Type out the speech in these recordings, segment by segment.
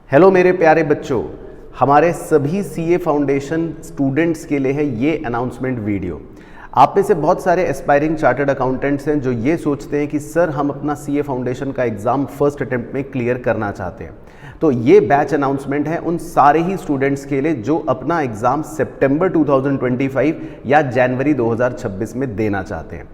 Hello मेरे प्यारे बच्चों, हमारे सभी सीए फाउंडेशन स्टूडेंट्स के लिए है ये अनाउंसमेंट वीडियो। आप में से बहुत सारे एस्पायरिंग चार्टर्ड अकाउंटेंट्स हैं जो ये सोचते हैं कि सर हम अपना सीए फाउंडेशन का एग्ज़ाम फर्स्ट अटेम्प्ट में क्लियर करना चाहते हैं। तो ये बैच अनाउंसमेंट है उन सारे ही स्टूडेंट्स के लिए जो अपना एग्ज़ाम सितंबर 2025 या जनवरी 2026 में देना चाहते हैं।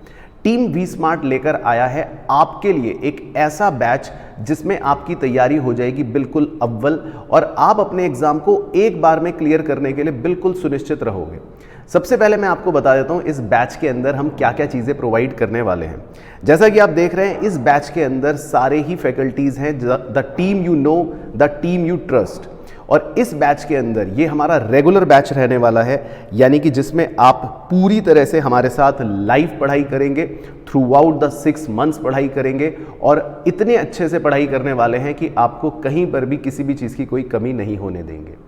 टीम वी स्मार्ट लेकर आया है आपके लिए एक ऐसा बैच जिसमें आपकी तैयारी हो जाएगी बिल्कुल अव्वल और आप अपने एग्जाम को एक बार में क्लियर करने के लिए बिल्कुल सुनिश्चित रहोगे। सबसे पहले मैं आपको बता देता हूं इस बैच के अंदर हम क्या क्या चीज़ें प्रोवाइड करने वाले हैं। जैसा कि आप देख रहे हैं इस बैच के अंदर सारे ही फैकल्टीज़ हैं, the team you know, the team you trust. और इस बैच के अंदर ये हमारा रेगुलर बैच रहने वाला है, यानी कि जिसमें आप पूरी तरह से हमारे साथ लाइव पढ़ाई करेंगे, थ्रू आउट द 6 मंथ्स पढ़ाई करेंगे और इतने अच्छे से पढ़ाई करने वाले हैं कि आपको कहीं पर भी किसी भी चीज़ की कोई कमी नहीं होने देंगे।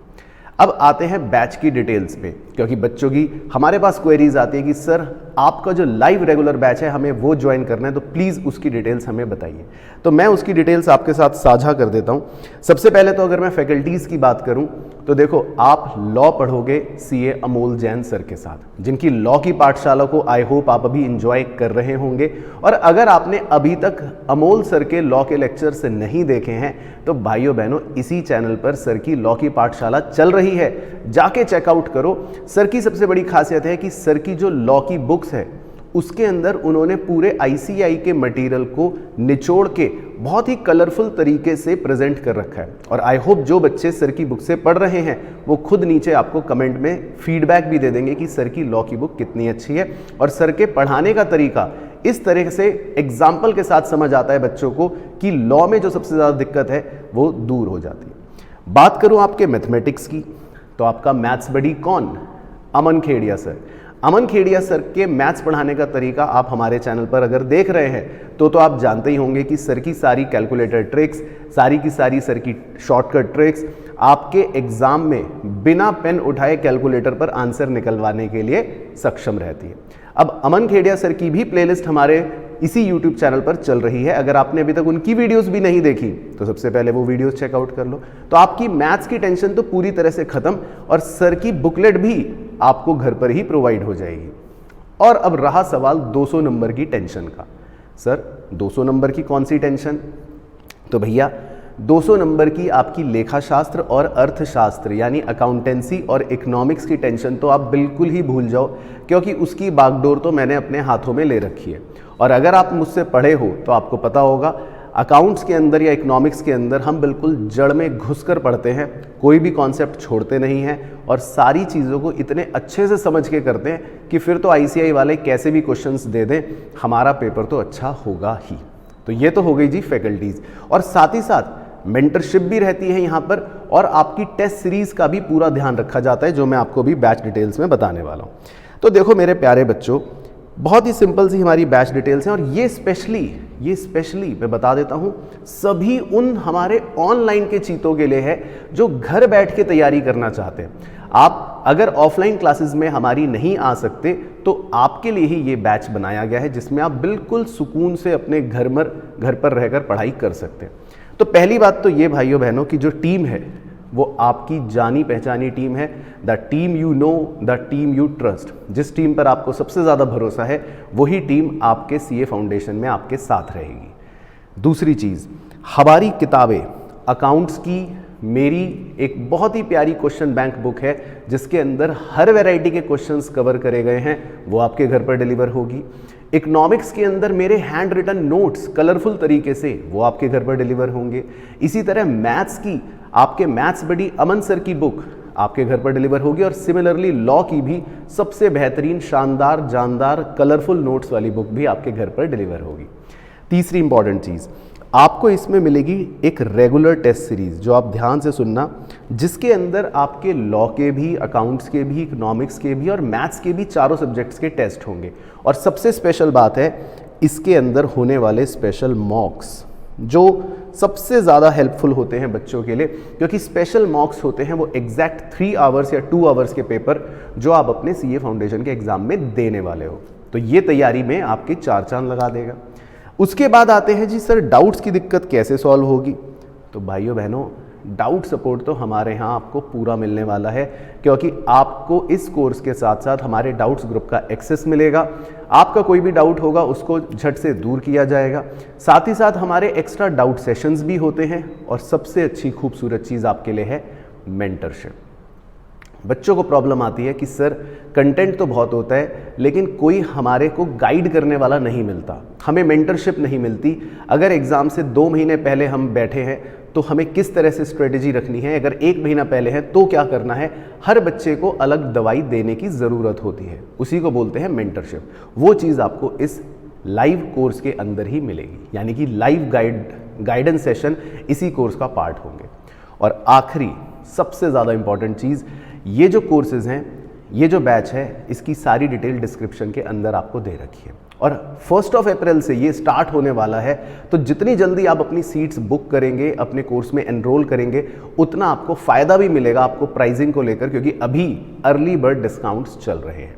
अब आते हैं बैच की डिटेल्स पे, क्योंकि बच्चों की हमारे पास क्वेरीज आती है कि सर आपका जो लाइव रेगुलर बैच है हमें वो ज्वाइन करना है, तो प्लीज़ उसकी डिटेल्स हमें बताइए। तो मैं उसकी डिटेल्स आपके साथ साझा कर देता हूँ। सबसे पहले तो अगर मैं फैकल्टीज़ की बात करूँ तो देखो, आप लॉ पढ़ोगे सीए अमोल जैन सर के साथ, जिनकी लॉ की पाठशाला को आई होप आप अभी इंजॉय कर रहे होंगे। और अगर आपने अभी तक अमोल सर के लॉ के लेक्चर्स नहीं देखे हैं तो भाइयों बहनों इसी चैनल पर सर की लॉ की पाठशाला चल रही है, जाके चेकआउट करो। सर की सबसे बड़ी खासियत है कि सर की जो लॉ की बुक्स है उसके अंदर उन्होंने पूरे आईसीआई के मटेरियल को निचोड़ के बहुत ही कलरफुल तरीके से प्रेजेंट कर रखा है। और आई होप जो बच्चे सर की बुक से पढ़ रहे हैं वो खुद नीचे आपको कमेंट में फीडबैक भी दे देंगे कि सर की लॉ की बुक कितनी अच्छी है। और सर के पढ़ाने का तरीका इस तरह से एग्जाम्पल के साथ समझ आता है बच्चों को कि लॉ में जो सबसे ज़्यादा दिक्कत है वो दूर हो जाती है। बात करूँ आपके मैथमेटिक्स की तो आपका मैथ्स बडी कौन? अमन खेड़िया सर। अमन खेड़िया सर के मैथ्स पढ़ाने का तरीका आप हमारे चैनल पर अगर देख रहे हैं तो आप जानते ही होंगे कि सर की सारी कैलकुलेटर ट्रिक्स, सारी की सारी सर की शॉर्टकट ट्रिक्स आपके एग्जाम में बिना पेन उठाए कैलकुलेटर पर आंसर निकलवाने के लिए सक्षम रहती है। अब अमन खेड़िया सर की भी प्लेलिस्ट हमारे इसी यूट्यूब चैनल पर चल रही है। अगर आपने अभी तक उनकी वीडियोस भी नहीं देखी तो सबसे पहले वो वीडियोस चेकआउट कर लो। तो आपकी मैथ्स की टेंशन तो पूरी तरह से खत्म और सर की बुकलेट भी आपको घर पर ही प्रोवाइड हो जाएगी। और अब रहा सवाल 200 नंबर की टेंशन का। सर 200 नंबर की कौन सी टेंशन? तो भैया 200 नंबर की आपकी लेखा शास्त्र और अर्थशास्त्र यानी अकाउंटेंसी और इकोनॉमिक्स की टेंशन तो आप बिल्कुल ही भूल जाओ, क्योंकि उसकी बागडोर तो मैंने अपने हाथों में ले रखी है। और अगर आप मुझसे पढ़े हो तो आपको पता होगा अकाउंट्स के अंदर या इकोनॉमिक्स के अंदर हम बिल्कुल जड़ में घुसकर पढ़ते हैं, कोई भी कॉन्सेप्ट छोड़ते नहीं हैं और सारी चीज़ों को इतने अच्छे से समझ के करते हैं कि फिर तो आईसीआई वाले कैसे भी क्वेश्चंस दे दें हमारा पेपर तो अच्छा होगा ही। तो ये तो हो गई जी फैकल्टीज़। और साथ ही साथ मेंटरशिप भी रहती है यहाँ पर और आपकी टेस्ट सीरीज़ का भी पूरा ध्यान रखा जाता है, जो मैं आपको भी बैच डिटेल्स में बताने वाला हूँ। तो देखो मेरे प्यारे बच्चों, बहुत ही सिंपल सी हमारी बैच डिटेल्स हैं और ये स्पेशली मैं बता देता हूँ सभी उन हमारे ऑनलाइन के चीतों के लिए है जो घर बैठ के तैयारी करना चाहते हैं। आप अगर ऑफलाइन क्लासेस में हमारी नहीं आ सकते तो आपके लिए ही ये बैच बनाया गया है जिसमें आप बिल्कुल सुकून से अपने घर पर रहकर पढ़ाई कर सकते हैं। तो पहली बात तो ये भाइयों बहनों की जो टीम है वो आपकी जानी पहचानी टीम है, the team you know, the team you trust. जिस टीम पर आपको सबसे ज़्यादा भरोसा है वही टीम आपके सीए फाउंडेशन में आपके साथ रहेगी। दूसरी चीज़, हमारी किताबें अकाउंट्स की मेरी एक बहुत ही प्यारी क्वेश्चन बैंक बुक है जिसके अंदर हर वैरायटी के क्वेश्चंस कवर करे गए हैं, वो आपके घर पर डिलीवर होगी। इकोनॉमिक्स के अंदर मेरे हैंड रिटन नोट्स कलरफुल तरीके से वो आपके घर पर डिलीवर होंगे। इसी तरह मैथ्स की आपके मैथ्स बडी अमन सर की बुक आपके घर पर डिलीवर होगी और सिमिलरली लॉ की भी सबसे बेहतरीन शानदार जानदार कलरफुल नोट्स वाली बुक भी आपके घर पर डिलीवर होगी। तीसरी इंपॉर्टेंट चीज़, आपको इसमें मिलेगी एक रेगुलर टेस्ट सीरीज़ जो आप ध्यान से सुनना, जिसके अंदर आपके लॉ के भी, अकाउंट्स के भी, इकोनॉमिक्स के भी और मैथ्स के भी चारों सब्जेक्ट्स के टेस्ट होंगे। और सबसे स्पेशल बात है इसके अंदर होने वाले स्पेशल मॉक्स जो सबसे ज़्यादा हेल्पफुल होते हैं बच्चों के लिए, क्योंकि स्पेशल मॉक्स होते हैं वो एग्जैक्ट 3 आवर्स या 2 आवर्स के पेपर जो आप अपने सीए फाउंडेशन के एग्ज़ाम में देने वाले हो। तो ये तैयारी में आपके 4 चांद लगा देगा। उसके बाद आते हैं जी सर डाउट्स की दिक्कत कैसे सॉल्व होगी। तो भाइयों बहनों डाउट सपोर्ट तो हमारे यहाँ आपको पूरा मिलने वाला है, क्योंकि आपको इस कोर्स के साथ साथ हमारे डाउट्स ग्रुप का एक्सेस मिलेगा। आपका कोई भी डाउट होगा उसको झट से दूर किया जाएगा। साथ ही साथ हमारे एक्स्ट्रा डाउट सेशंस भी होते हैं, और सबसे अच्छी खूबसूरत चीज़ आपके लिए है मेंटरशिप। बच्चों को प्रॉब्लम आती है कि सर कंटेंट तो बहुत होता है लेकिन कोई हमारे को गाइड करने वाला नहीं मिलता, हमें मेंटरशिप नहीं मिलती। अगर एग्ज़ाम से 2 महीने पहले हम बैठे हैं तो हमें किस तरह से स्ट्रेटेजी रखनी है, अगर 1 महीना पहले है तो क्या करना है। हर बच्चे को अलग दवाई देने की ज़रूरत होती है, उसी को बोलते हैं मेंटरशिप। वो चीज़ आपको इस लाइव कोर्स के अंदर ही मिलेगी, यानी कि लाइव गाइडेंस सेशन इसी कोर्स का पार्ट होंगे। और आखिरी सबसे ज़्यादा इंपॉर्टेंट चीज़, ये जो कोर्सेज हैं, ये जो बैच है, इसकी सारी डिटेल डिस्क्रिप्शन के अंदर आपको दे रखी है। और 1 अप्रैल से ये स्टार्ट होने वाला है, तो जितनी जल्दी आप अपनी सीट्स बुक करेंगे, अपने कोर्स में एनरोल करेंगे, उतना आपको फ़ायदा भी मिलेगा आपको प्राइसिंग को लेकर, क्योंकि अभी अर्ली बर्ड डिस्काउंट्स चल रहे हैं।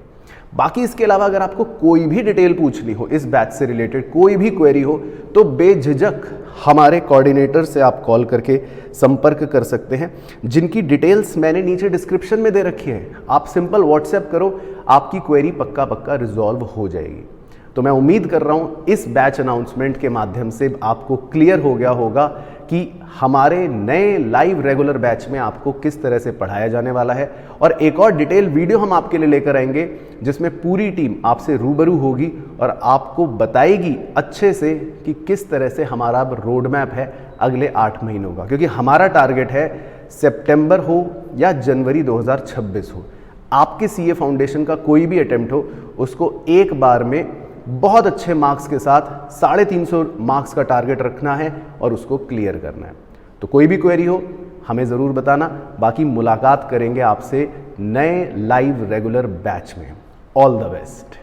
बाकी इसके अलावा अगर आपको कोई भी डिटेल पूछनी हो इस बैच से रिलेटेड, कोई भी क्वेरी हो, तो बेझिझक हमारे कोऑर्डिनेटर से आप कॉल करके संपर्क कर सकते हैं, जिनकी डिटेल्स मैंने नीचे डिस्क्रिप्शन में दे रखी है। आप सिंपल व्हाट्सएप करो, आपकी क्वेरी पक्का रिजॉल्व हो जाएगी। तो मैं उम्मीद कर रहा हूँ इस बैच अनाउंसमेंट के माध्यम से आपको क्लियर हो गया होगा कि हमारे नए लाइव रेगुलर बैच में आपको किस तरह से पढ़ाया जाने वाला है। और एक और डिटेल वीडियो हम आपके लिए लेकर आएंगे, जिसमें पूरी टीम आपसे रूबरू होगी और आपको बताएगी अच्छे से कि किस तरह से हमारा रोड मैप है अगले 8 महीनों का, क्योंकि हमारा टारगेट है सितंबर हो या जनवरी 2026 हो, आपके सीए फाउंडेशन का कोई भी अटेम्प्ट हो, उसको एक बार में बहुत अच्छे मार्क्स के साथ 350 मार्क्स का टारगेट रखना है और उसको क्लियर करना है। तो कोई भी क्वेरी हो हमें ज़रूर बताना। बाकी मुलाकात करेंगे आपसे नए लाइव रेगुलर बैच में। All the best.